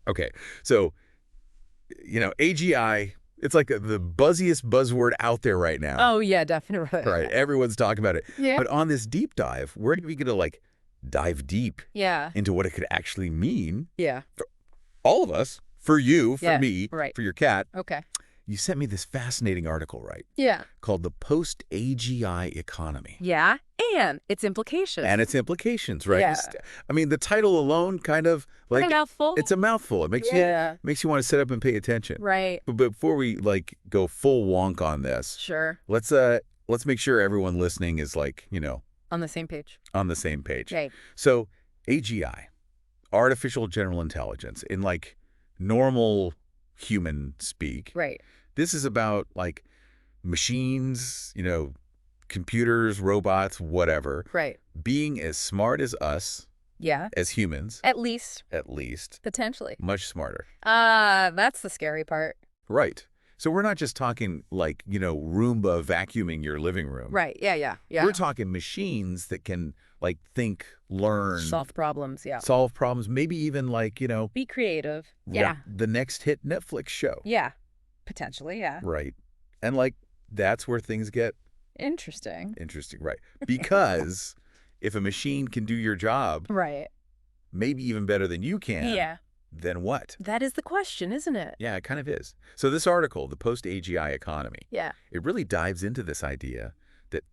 Okay. So, AGI, it's like the buzziest buzzword out there right now. Oh, yeah, definitely. Right. Everyone's talking about it. Yeah. But on this deep dive, we're going to like dive deep Yeah. into what it could actually mean. Yeah. For all of us, for you, for Yeah, me, right. for your cat. Okay. You sent me this fascinating article, right? Yeah. Called the Post-AGI Economy. Yeah. And its implications. And its implications, right? Yeah. I mean, the title alone kind of like a mouthful. It's a mouthful. It makes you want to sit up and pay attention. Right. But before we go full wonk on this, Sure. let's make sure everyone listening is On the same page. on the same page. Okay. So AGI, artificial general intelligence, in normal human speak. Right. This is about machines, computers, robots, whatever, Right. being as smart as us, Yeah. as humans, At least. Potentially. much smarter. That's the scary part. Right. So we're not just talking Roomba vacuuming your living room. Right. Yeah. We're talking machines that can think, learn, Solve problems. Yeah. solve problems, maybe even Be creative. Yeah. the next hit Netflix show. Yeah. Potentially. Yeah. Right. And that's where things get Interesting. interesting, right? Because if a machine can do your job, Right. maybe even better than you can, Yeah. then what? That is the question, isn't it? Yeah, it kind of is. So this article, the Post-AGI Economy, Yeah. it really dives into this idea that,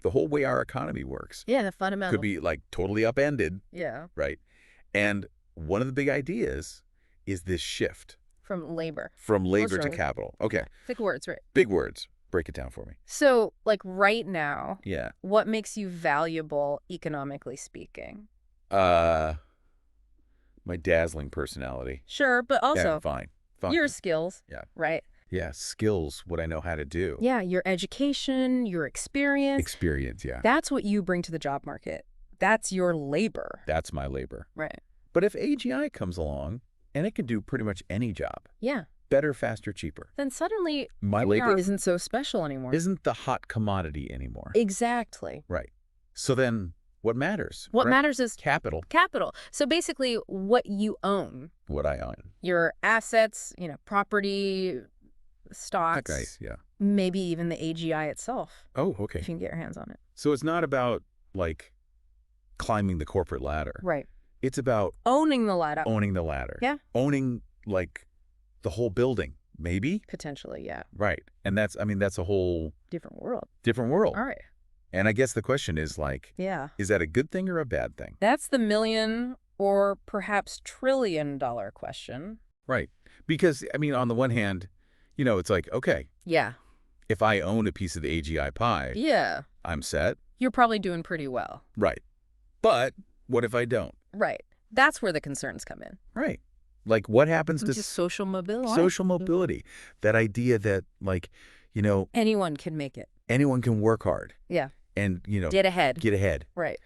the whole way our economy works Yeah, the fundamental. could be totally upended, Yeah. right? And one of the big ideas is this shift From labor. from labor to Literally. capital. Okay, Thick words, right? big words. Break it down for me. So, right now, Yeah. what makes you valuable economically speaking? My dazzling personality. Sure, but Yeah, also fine. your skills. Yeah. Right? Yeah, skills, what I know how to do. Yeah, your education, your experience. Experience, yeah. That's what you bring to the job market. That's your labor. That's my labor. Right. But if AGI comes along, and it can do pretty much any job, Yeah. better, faster, cheaper, Then suddenly my HR labor isn't so special anymore. isn't the hot commodity anymore. Exactly. Right. So then what matters? What right? matters is Capital, capital. So basically what you own. what I own. Your assets, property, stocks. Okay, yeah. Maybe even the AGI itself, Oh, okay. if you can get your hands on it. So it's not about, climbing the corporate ladder. Right. It's about Owning the ladder. owning the ladder. Yeah. Owning, the whole building, maybe? Potentially, yeah. Right. And that's a whole Different world. different world. All right. And I guess the question is, Yeah. is that a good thing or a bad thing? That's the million or perhaps $1 trillion question. Right. Because, on the one hand, it's okay, Yeah. if I own a piece of the AGI pie, Yeah. I'm set. You're probably doing pretty well. Right. But what if I don't? Right. That's where the concerns come in. Right. What happens to Just social mobility. social mobility? That idea that, Anyone can make it. anyone can work hard Yeah. and, Get ahead. get ahead. Right.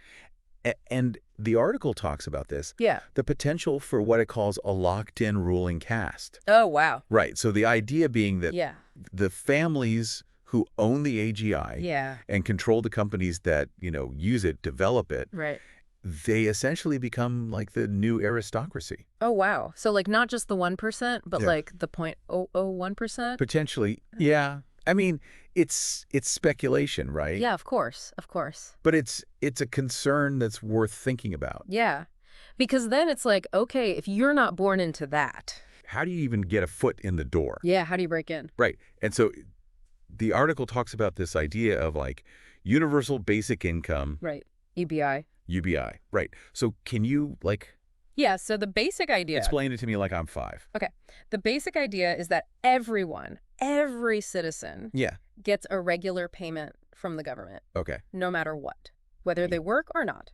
And the article talks about this, Yeah. the potential for what it calls a locked-in ruling caste. Oh, wow. Right. So the idea being that Yeah. the families who own the AGI Yeah. and control the companies that, use it, develop it, Right. they essentially become the new aristocracy. Oh, wow. So, not just the 1%, but Yeah. the 0.001%? Potentially, yeah. It's speculation, right? Yeah, of course. Of course. But it's a concern that's worth thinking about. Yeah. Because then it's okay, if you're not born into that. How do you even get a foot in the door? Yeah, how do you break in? Right. And so the article talks about this idea of universal basic income, Right. UBI. UBI. Right. So can you Yeah, so the basic idea. explain it to me like I'm 5? Okay. The basic idea is that every citizen Yeah. gets a regular payment from the government, Okay. no matter what, whether they work or not.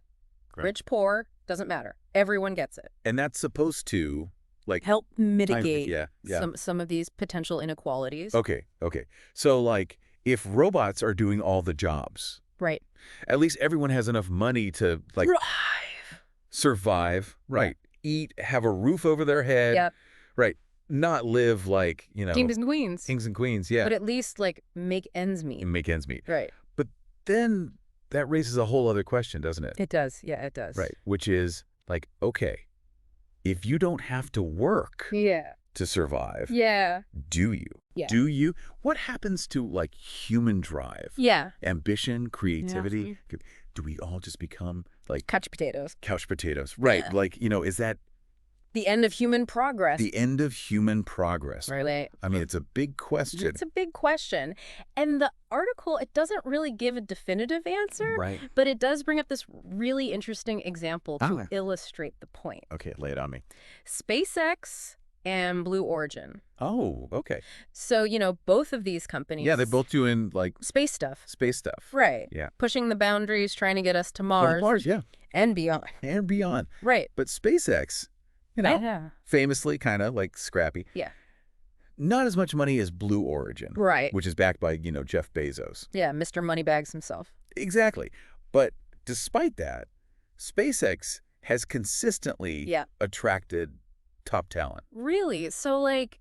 Great. Rich, poor, doesn't matter. Everyone gets it. And that's supposed to Help mitigate yeah. some of these potential inequalities. Okay. So if robots are doing all the jobs, Right. at least everyone has enough money to Thrive. survive, right? Eat, have a roof over their head, Yep. right? Not live Kings and queens. kings and queens, yeah. But at least, make ends meet. And make ends meet. Right. But then that raises a whole other question, doesn't it? It does. Yeah, it does. Right. Which is okay, if you don't have to work Yeah. to survive, Yeah. do you? Yeah. Do you? What happens to, like, human drive? Yeah. Ambition, creativity? Do we all just become, like, Couch potatoes. couch potatoes? Right. Yeah. Like, is that The end of human progress. the end of human progress? Right. I mean, it's a big question. It's a big question. And the article, it doesn't really give a definitive answer, Right. but it does bring up this really interesting example to Ah. illustrate the point. Okay, lay it on me. SpaceX and Blue Origin. Oh, okay. So, both of these companies. Yeah, they're both doing, like, space stuff. space stuff. Right. Yeah. Pushing the boundaries, trying to get us to Well, Mars. Mars, yeah. And beyond. And beyond. Right. But SpaceX, Yeah. famously kind of, like, scrappy. Yeah. Not as much money as Blue Origin. Right. Which is backed by, Jeff Bezos. Yeah, Mr. Moneybags himself. Exactly. But despite that, SpaceX has consistently attracted top talent. Really? So, like,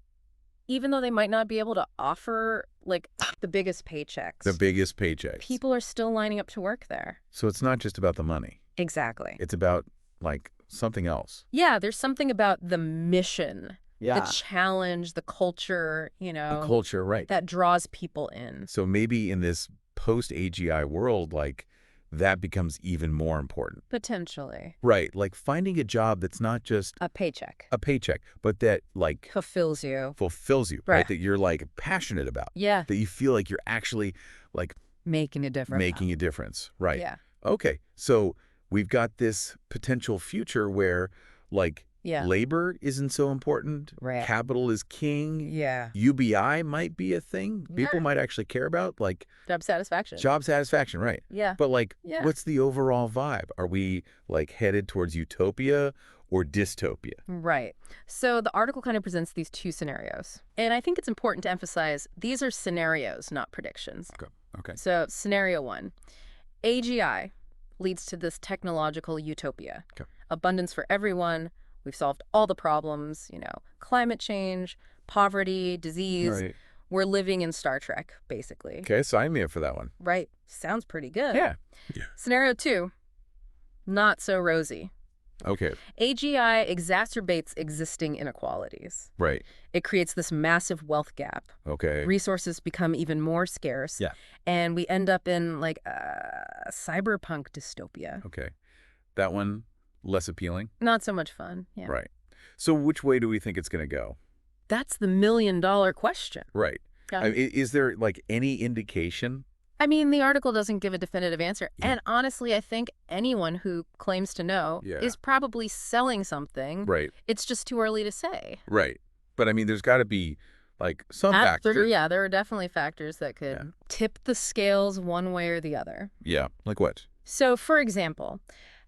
even though they might not be able to offer, like, the biggest paychecks. The biggest paychecks. People are still lining up to work there. So it's not just about the money. Exactly. It's about, like, something else. Yeah, there's something about the mission, Yeah. the challenge, the culture, The culture, right. that draws people in. So maybe in this post-AGI world, like, that becomes even more important. Potentially. Right. Like finding a job that's not just A paycheck. a paycheck, but that, like, Fulfills you. fulfills you, right? Right. That you're, like, passionate about. Yeah. That you feel like you're actually, like, Making a difference. making a difference. Right. Yeah. Okay. So we've got this potential future where, like, labor isn't so important. Right. Capital is king. Yeah. UBI might be a thing people might actually care about, like Job satisfaction. job satisfaction, right? Yeah. But, like, Yeah. what's the overall vibe? Are we, like, headed towards utopia or dystopia? Right. So the article kind of presents these two scenarios. And I think it's important to emphasize these are scenarios, not predictions. Okay. So scenario 1, AGI leads to this technological utopia. Okay. Abundance for everyone. We've solved all the problems, climate change, poverty, disease. Right. We're living in Star Trek, basically. Okay, sign me up for that one. Right. Sounds pretty good. Yeah. Scenario 2, not so rosy. Okay. AGI exacerbates existing inequalities. Right. It creates this massive wealth gap. Okay. Resources become even more scarce. Yeah. And we end up in, like, a cyberpunk dystopia. Okay. That one, less appealing? Not so much fun. Yeah. Right. So which way do we think it's going to go? That's the million-dollar question. Right. Yeah. Is there, like, any indication? I mean, the article doesn't give a definitive answer. Yeah. And honestly, I think anyone who claims to know is probably selling something. Right. It's just too early to say. Right. But, I mean, there's got to be, like, some factor. Yeah, there are definitely factors that could tip the scales one way or the other. Yeah. Like what? So, for example,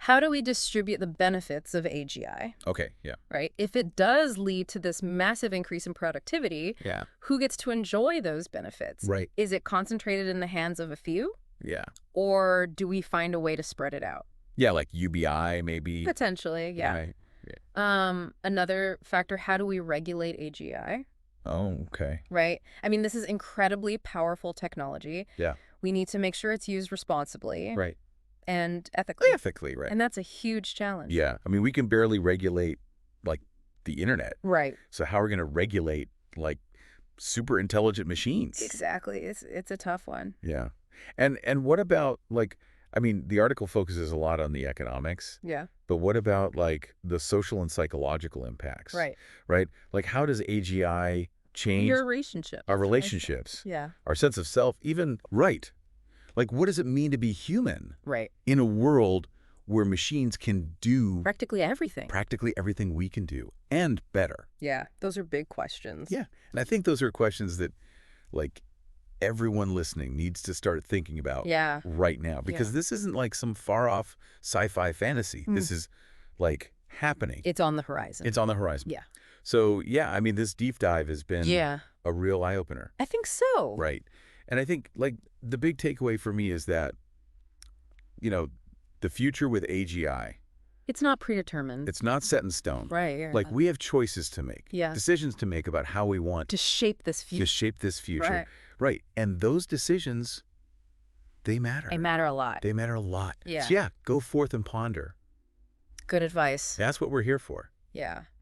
how do we distribute the benefits of AGI? Okay. Yeah. Right? If it does lead to this massive increase in productivity, who gets to enjoy those benefits? Right. Is it concentrated in the hands of a few? Yeah. Or do we find a way to spread it out? Yeah, like UBI maybe. Potentially, yeah. Right. Another factor, how do we regulate AGI? Oh, okay. Right? I mean, this is incredibly powerful technology. Yeah. We need to make sure it's used responsibly. Right. And ethically. Ethically, right. And that's a huge challenge. Yeah. I mean, we can barely regulate, like, the internet. Right. So how are we going to regulate, like, super intelligent machines? Exactly. It's a tough one. Yeah. And what about, like, I mean, the article focuses a lot on the economics. Yeah. But what about, like, the social and psychological impacts? Right. Right? Like, how does AGI change Your relationships. our relationships? Yeah. Our sense of self, even like, what does it mean to be human? Right. In a world where machines can do Practically everything. practically everything we can do and better. Yeah. Those are big questions. Yeah. And I think those are questions that, like, everyone listening needs to start thinking about right now. Because this isn't like some far-off sci-fi fantasy. This is, like, happening. It's on the horizon. It's on the horizon. Yeah. So, yeah, I mean, this deep dive has been a real eye-opener. I think so. Right. And I think, like, the big takeaway for me is that, the future with AGI, it's not predetermined. it's not set in stone. Right. Like, we have choices to make, Yeah. decisions to make about how we want To shape this to future. shape this future. Right. Right. And those decisions, they matter. They matter a lot. They matter a lot. Yeah. So, yeah, go forth and ponder. Good advice. That's what we're here for. Yeah.